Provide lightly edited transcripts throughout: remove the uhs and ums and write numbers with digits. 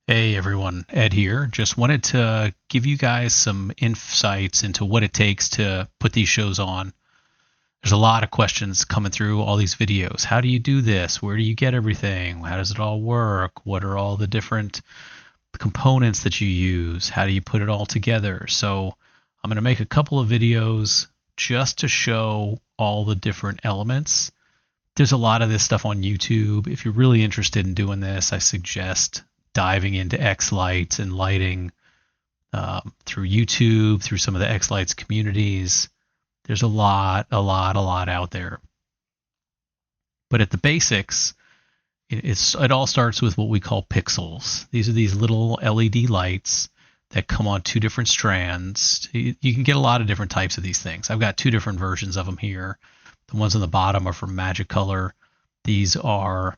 Hey everyone, Ed here. Just wanted to give you guys some insights into what it takes to put these shows on. There's a lot of questions coming through all these videos. How do you do this? Where do you get everything? How does it all work? What are all the different components that you use? How do you put it all together? So I'm going to make a couple of videos just to show all the different elements. There's a lot of this stuff on YouTube. If you're really interested in doing this, I suggest diving into X-Lights and lighting through YouTube, through some of the X-Lights communities. There's a lot out there. But at the basics, it all starts with what we call pixels. These are these little LED lights that come on two different strands. You can get a lot of different types of these things. I've got two different versions of them here. The ones on the bottom are from Magicolor. These are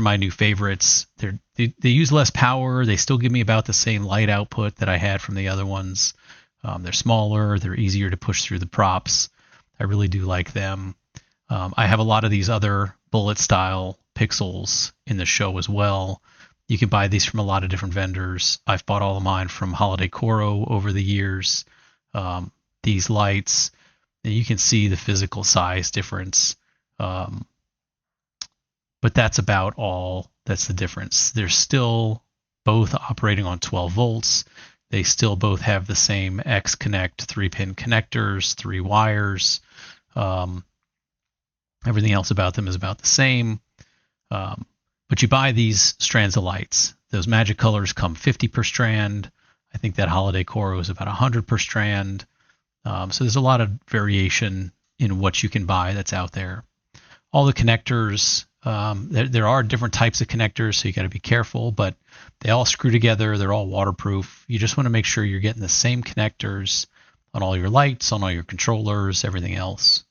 my new favorites. They use less power. They still give me about the same light output that I had from the other ones. They're smaller. They're easier to push through the props. I really do like them. I have a lot of these other bullet style pixels in the show as well. You can buy these from a lot of different vendors. I've bought all of mine from Holiday Coro over the years. These lights, and you can see the physical size difference. But that's about all. That's the difference. They're still both operating on 12 volts. They still both have the same X-Connect 3-pin connectors, 3 wires. Everything else about them is about the same. But you buy these strands of lights. Those Magicolors come 50 per strand. I think that Holiday Coro is about 100 per strand. So there's a lot of variation in what you can buy that's out there. All the connectors, there are different types of connectors, so you got to be careful, but they all screw together. They're all waterproof. You just want to make sure you're getting the same connectors on all your lights, on all your controllers, everything else.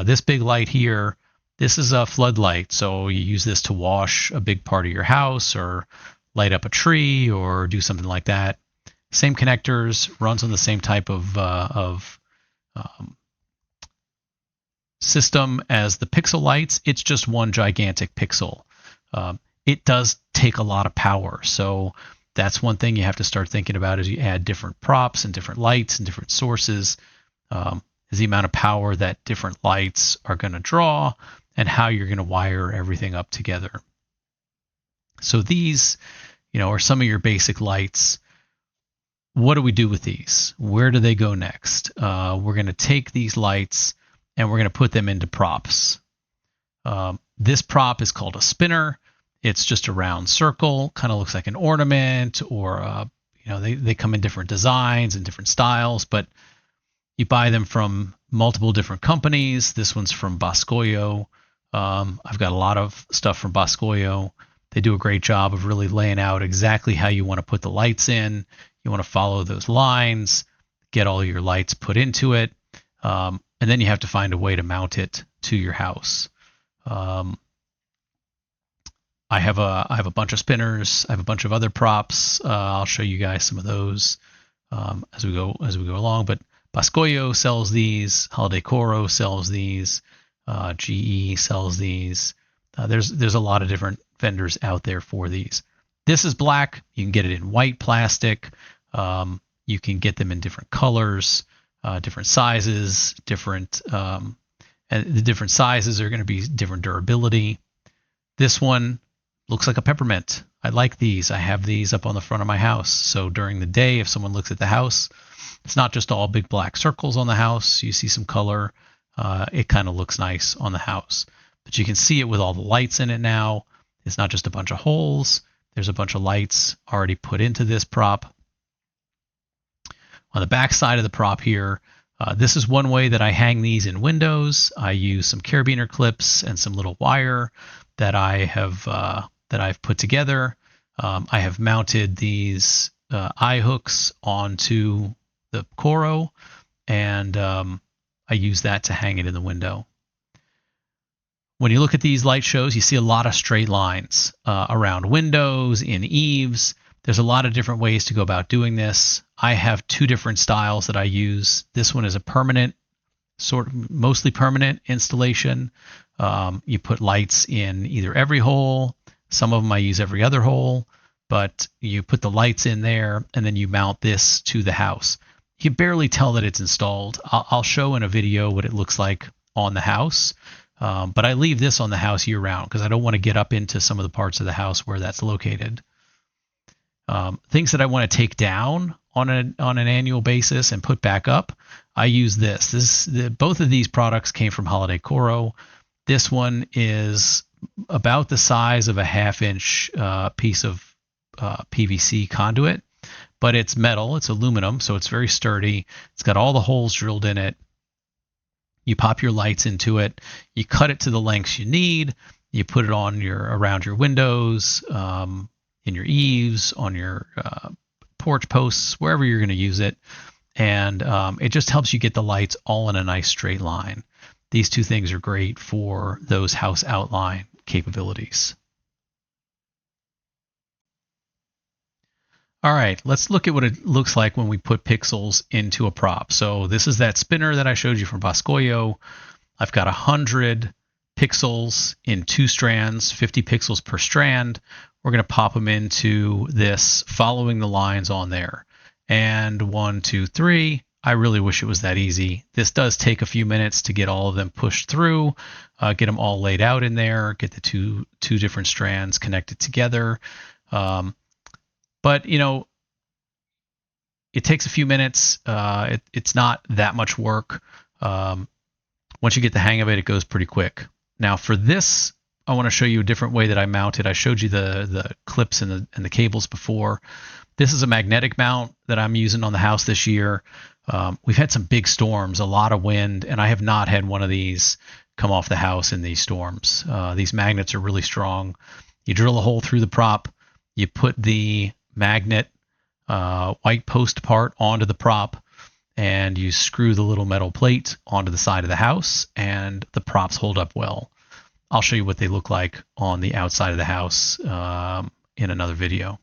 This big light here, this is a floodlight, so you use this to wash a big part of your house or light up a tree or do something like that. Same connectors, runs on the same type of system as the pixel lights. It's just one gigantic pixel. It does take a lot of power, so that's one thing you have to start thinking about as you add different props and different lights and different sources. Is the amount of power that different lights are going to draw and how you're going to wire everything up together. So these, are some of your basic lights. What do we do with these? Where do they go next? We're going to take these lights and we're going to put them into props. This prop is called a spinner. It's just a round circle, kind of looks like an ornament, or they come in different designs and different styles, but you buy them from multiple different companies. This one's from Boscoyo. I've got a lot of stuff from Boscoyo. They do a great job of really laying out exactly how you want to put the lights in. You want to follow those lines, get all your lights put into it, and then you have to find a way to mount it to your house. I have a bunch of spinners. I have a bunch of other props. I'll show you guys some of those as we go along. But Boscoyo sells these. Holiday Coro sells these. GE sells these. There's a lot of different vendors out there for these. This is black. You can get it in white plastic. You can get them in different colors, different sizes, and the different sizes are going to be different durability. This one looks like a peppermint. I like these. I have these up on the front of my house. So during the day, if someone looks at the house, it's not just all big black circles on the house. You see some color. It kind of looks nice on the house. But you can see it with all the lights in it now. It's not just a bunch of holes. There's a bunch of lights already put into this prop. On the back side of the prop here, this is one way that I hang these in windows. I use some carabiner clips and some little wire that I've put together. I have mounted these eye hooks onto the Coro, and I use that to hang it in the window. When you look at these light shows, you see a lot of straight lines around windows, in eaves. There's a lot of different ways to go about doing this. I have two different styles that I use. This one is a permanent, mostly permanent installation. You put lights in either every hole, Some of them I use every other hole, but you put the lights in there and then you mount this to the house. You can barely tell that it's installed. I'll show in a video what it looks like on the house, but I leave this on the house year round because I don't want to get up into some of the parts of the house where that's located. Things that I want to take down on an annual basis and put back up, I use this. Both of these products came from Holiday Coro. This one is about the size of a 1/2-inch piece of PVC conduit, but it's metal, it's aluminum, so it's very sturdy. It's got all the holes drilled in it. You pop your lights into it, you cut it to the lengths you need, you put it on around your windows, in your eaves, on your porch posts, wherever you're going to use it, and it just helps you get the lights all in a nice straight line. These two things are great for those house outline capabilities. All right, let's look at what it looks like when we put pixels into a prop. So this is that spinner that I showed you from Boscoyo. I've got 100 pixels in 2 strands, 50 pixels per strand. We're going to pop them into this, following the lines on there. And 1, 2, 3. I really wish it was that easy. This does take a few minutes to get all of them pushed through, get them all laid out in there, get the two different strands connected together. But, you know, it takes a few minutes. It's not that much work. Once you get the hang of it, it goes pretty quick. Now for this, I want to show you a different way that I mount it. I showed you the clips and the cables before. This is a magnetic mount that I'm using on the house this year. We've had some big storms, a lot of wind, and I have not had one of these come off the house in these storms. These magnets are really strong. You drill a hole through the prop, you put the magnet white post part onto the prop, and you screw the little metal plate onto the side of the house, and the props hold up well. I'll show you what they look like on the outside of the house in another video.